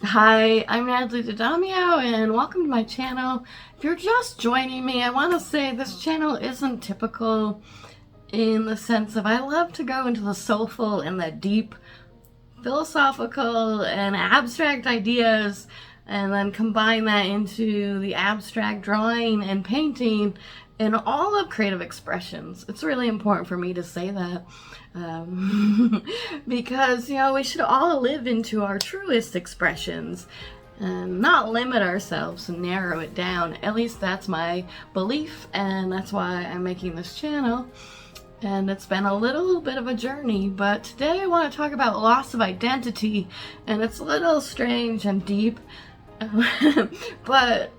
Hi, I'm Natalie Dadamio and welcome to my channel. If you're just joining me, I want to say this channel isn't typical in the sense of I love to go into the soulful and the deep philosophical and abstract ideas and then combine that into the abstract drawing and painting and all of creative expressions. It's really important for me to say that because, we should all live into our truest expressions and not limit ourselves and narrow it down. At least that's my belief, and that's why I'm making this channel. And it's been a little bit of a journey, but today I want to talk about loss of identity, and it's a little strange and deep, but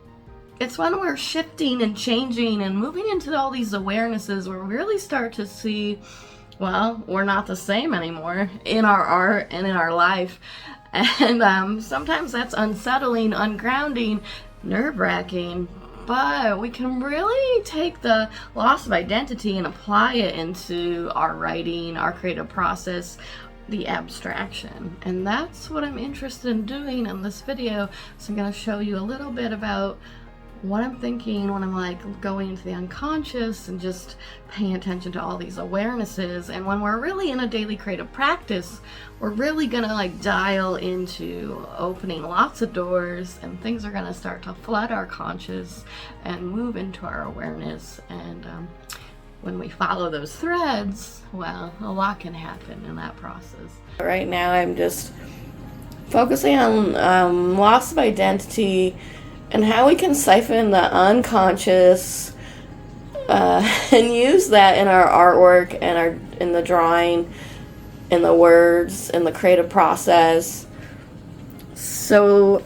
it's when we're shifting and changing and moving into all these awarenesses where we really start to see, well, we're not the same anymore in our art and in our life. And sometimes that's unsettling, ungrounding, nerve-wracking, but we can really take the loss of identity and apply it into our writing, our creative process, the abstraction. And that's what I'm interested in doing in this video. So I'm going to show you a little bit about what I'm thinking when I'm going into the unconscious and just paying attention to all these awarenesses. And when we're really in a daily creative practice, we're really gonna dial into opening lots of doors, and things are gonna start to flood our conscious and move into our awareness. And when we follow those threads, well, a lot can happen in that process. Right now I'm just focusing on loss of identity and how we can siphon the unconscious and use that in our artwork and in the drawing, in the words, in the creative process. So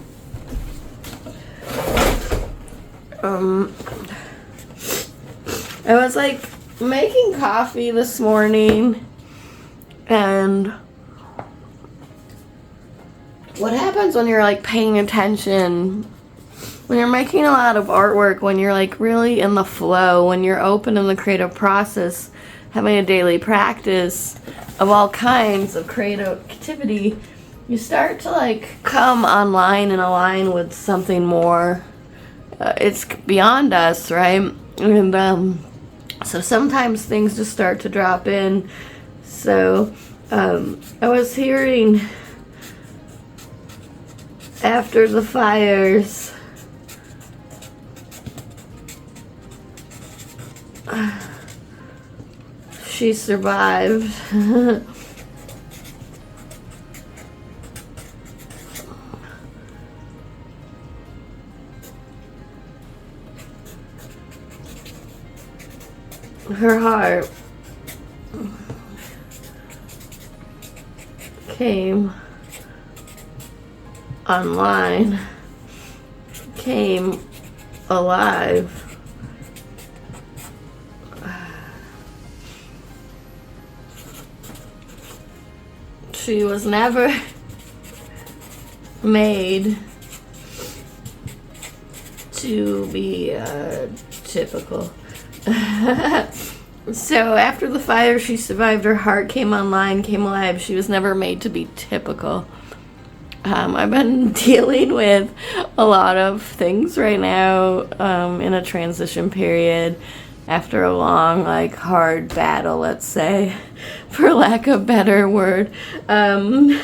I was making coffee this morning, and what happens when you're paying attention, when you're making a lot of artwork, when you're really in the flow, when you're open in the creative process, having a daily practice of all kinds of creativity, you start to come online and align with something more. It's beyond us, right? And so sometimes things just start to drop in. So I was hearing after the fires, she survived. Her heart came online, came alive. She was never made to be typical. So after the fire, she survived. Her heart came online, came alive. She was never made to be typical. I've been dealing with a lot of things right now in a transition period after a long, hard battle, let's say, for lack of a better word. But,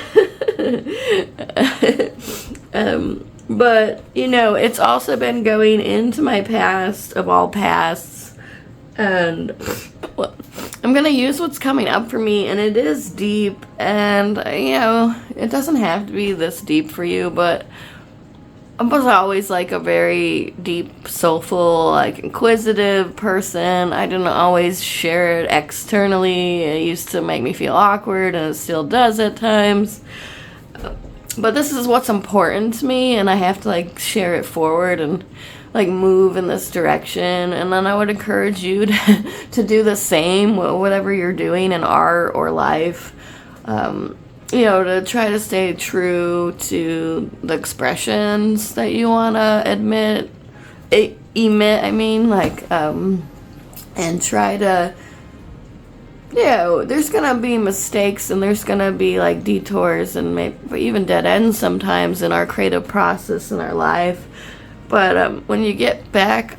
it's also been going into my past of all pasts, and I'm going to use what's coming up for me, and it is deep, and, it doesn't have to be this deep for you, but I was always a very deep, soulful, inquisitive person. I didn't always share it externally. It used to make me feel awkward, and it still does at times. But this is what's important to me, and I have to share it forward and move in this direction. And then I would encourage you to do the same, whatever you're doing in art or life. To try to stay true to the expressions that you want to emit, and try to Yeah, there's gonna be mistakes and there's gonna be like detours and maybe even dead ends sometimes in our creative process in our life. But when you get back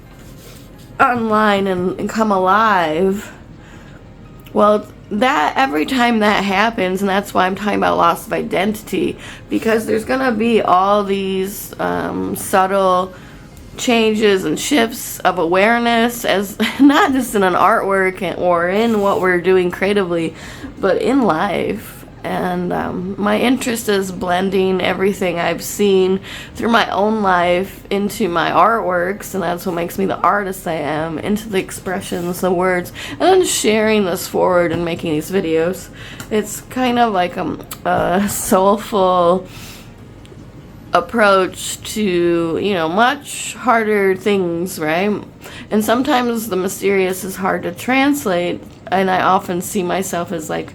online and come alive, well, that every time that happens, and that's why I'm talking about loss of identity, because there's gonna be all these subtle changes and shifts of awareness, as not just in an artwork or in what we're doing creatively, but in life. And my interest is blending everything I've seen through my own life into my artworks, and that's what makes me the artist I am, into the expressions, the words, and then sharing this forward and making these videos. It's kind of like a soulful approach to, much harder things, right? And sometimes the mysterious is hard to translate, and I often see myself as like,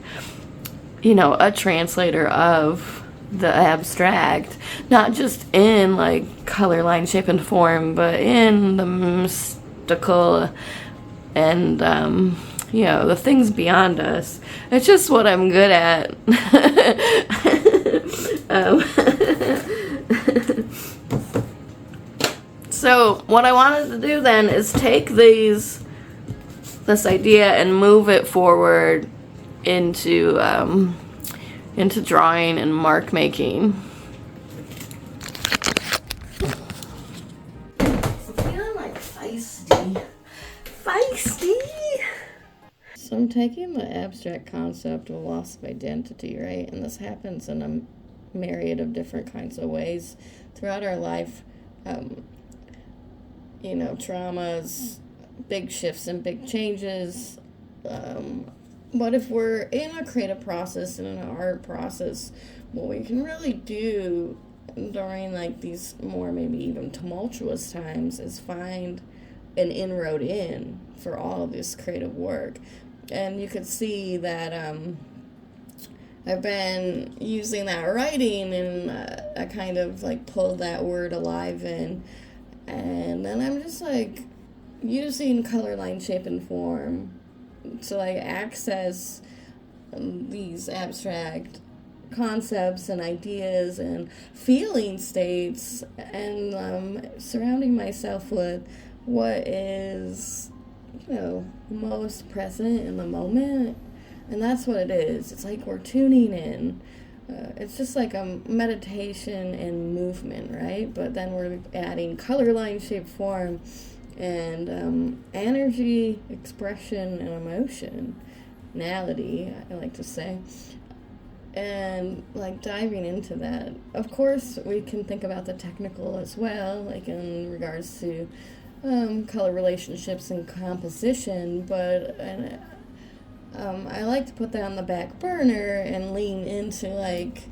a translator of the abstract, not just in like color, line, shape, and form, but in the mystical and the things beyond us. It's just what I'm good at. So what I wanted to do then is take this idea and move it forward into drawing and mark making. I'm feeling like feisty. So I'm taking the abstract concept of loss of identity, right? And this happens in a myriad of different kinds of ways throughout our life. Traumas, big shifts and big changes. But if we're in a creative process and in an art process, what we can really do during like these more maybe even tumultuous times is find an inroad in for all of this creative work. And you could see that I've been using that writing, and I kind of like pulled that word alive in. And then I'm just like using color, line, shape, and form to like access these abstract concepts and ideas and feeling states, and surrounding myself with what is most present in the moment. And that's what it is. It's like we're tuning in. It's just like a meditation and movement, right? But then we're adding color, line, shape, form, and energy, expression, and emotionality, I like to say. And like diving into that. Of course, we can think about the technical as well, like in regards to color relationships and composition, but I like to put that on the back burner and lean into like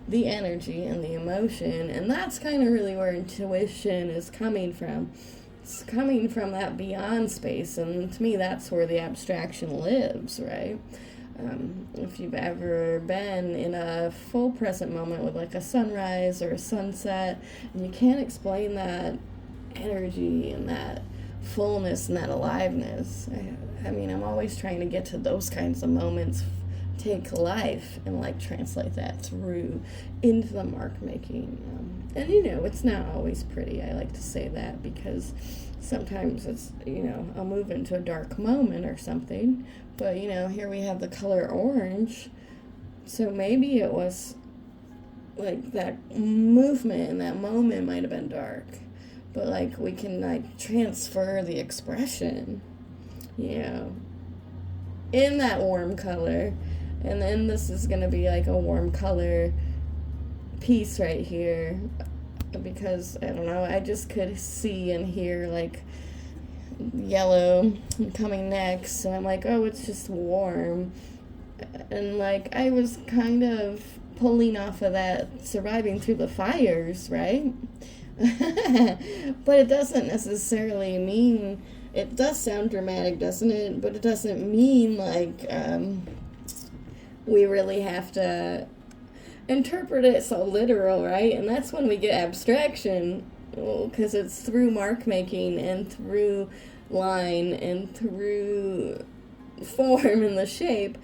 the energy and the emotion, and that's kind of really where intuition is coming from. It's coming from that beyond space, and to me that's where the abstraction lives, right? If you've ever been in a full present moment with like a sunrise or a sunset, and you can't explain that energy and that fullness and that aliveness. I'm always trying to get to those kinds of moments, take life and like translate that through into the mark making. And it's not always pretty. I like to say that because sometimes it's, I'll move into a dark moment or something, but here we have the color orange. So maybe it was like that movement and that moment might have been dark, but like we can like transfer the expression, in that warm color. And then this is gonna be like a warm color piece right here, because I don't know, I just could see and hear like yellow coming next, so I'm like, oh, it's just warm. And like I was kind of pulling off of that surviving through the fires, right? But it doesn't necessarily mean, it does sound dramatic, doesn't it? But it doesn't mean like we really have to interpret it so literal, right? And that's when we get abstraction, because it's through mark making and through line and through form and the shape,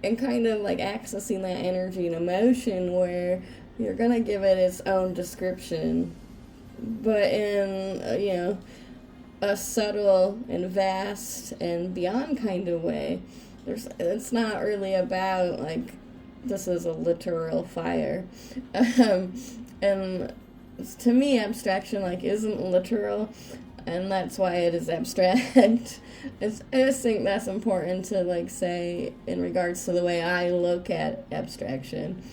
and kind of like accessing that energy and emotion where you're gonna give it its own description, but in a subtle and vast and beyond kind of way. It's not really about like this is a literal fire, and to me abstraction like isn't literal, and that's why it is abstract. I just think that's important to like say in regards to the way I look at abstraction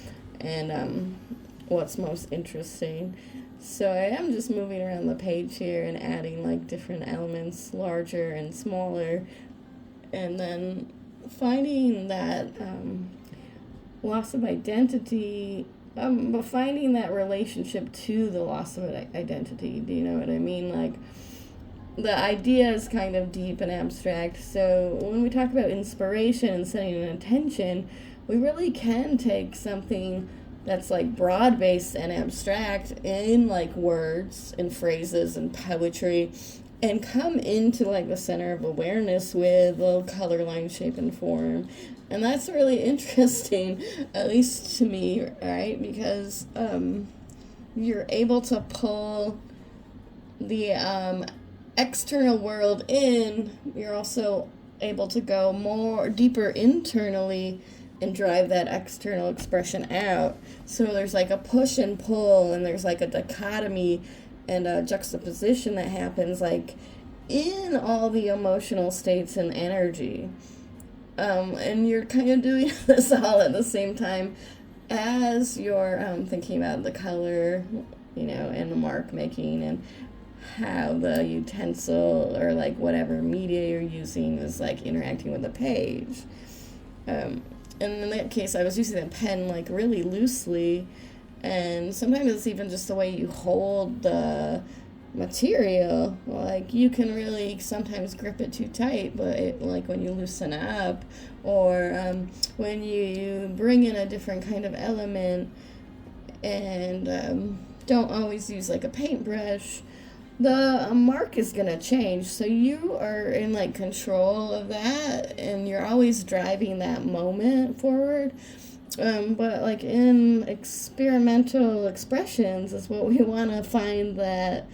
and what's most interesting. So I am just moving around the page here and adding like different elements, larger and smaller, and then finding that loss of identity, but finding that relationship to the loss of identity. Do you know what I mean? Like, the idea is kind of deep and abstract. So when we talk about inspiration and setting an intention, we really can take something that's like broad-based and abstract in like words and phrases and poetry and come into like the center of awareness with a color, line, shape, and form. And that's really interesting, at least to me, right? Because you're able to pull the external world in. You're also able to go more deeper internally and drive that external expression out. So there's like a push and pull, and there's like a dichotomy and a juxtaposition that happens like in all the emotional states and energy. And you're kind of doing this all at the same time as you're thinking about the color, and the mark making, and how the utensil or like whatever media you're using is like interacting with the page. And in that case, I was using a pen like really loosely, and sometimes it's even just the way you hold the material. Like you can really sometimes grip it too tight, but like when you loosen up, or when you bring in a different kind of element and don't always use like a paintbrush, the mark is going to change. So you are in like control of that, and you're always driving that moment forward. But like in experimental expressions is what we want to find that,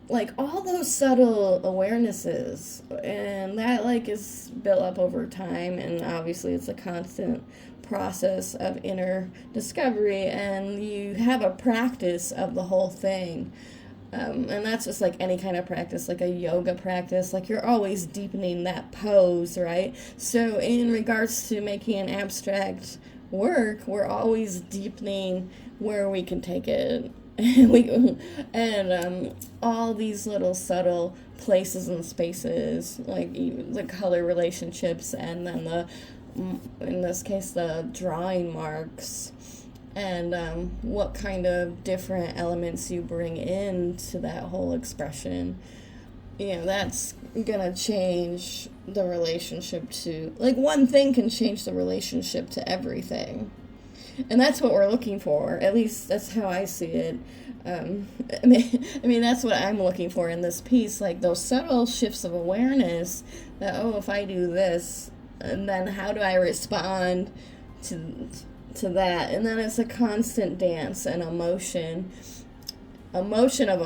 like all those subtle awarenesses, and that like is built up over time, and obviously it's a constant process of inner discovery, and you have a practice of the whole thing. And that's just like any kind of practice, like a yoga practice, like you're always deepening that pose, right? So in regards to making an abstract work, we're always deepening where we can take it. And all these little subtle places and spaces, like the color relationships, and then in this case, the drawing marks, and what kind of different elements you bring into that whole expression. That's gonna change the relationship to, like, one thing can change the relationship to everything. And that's what we're looking for. At least that's how I see it. I mean, that's what I'm looking for in this piece, like those subtle shifts of awareness that, if I do this, and then how do I respond to that? And then it's a constant dance and emotion of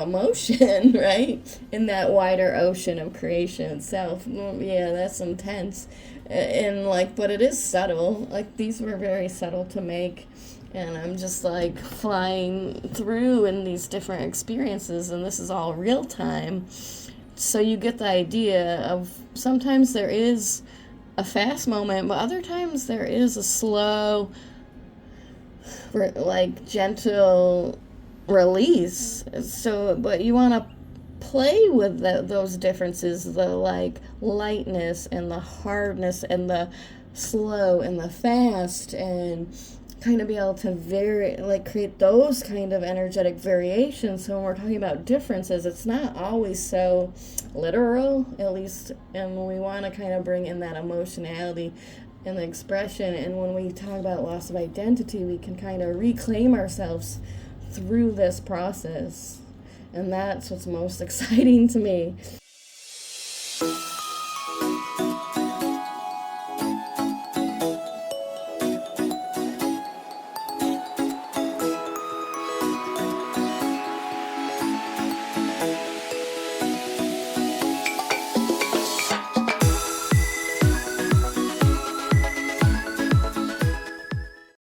emotion, right? In that wider ocean of creation itself. Yeah, that's intense. And like, but it is subtle. Like, these were very subtle to make, and I'm just like flying through in these different experiences, and this is all real time. So you get the idea of sometimes there is a fast moment, but other times there is a slow, like, gentle release. So, but you want to play with those differences, the like lightness and the hardness and the slow and the fast, and kind of be able to create those kind of energetic variations. So when we're talking about differences, it's not always so literal, at least, and we want to kind of bring in that emotionality and the expression. And when we talk about loss of identity, we can kind of reclaim ourselves through this process, and that's what's most exciting to me.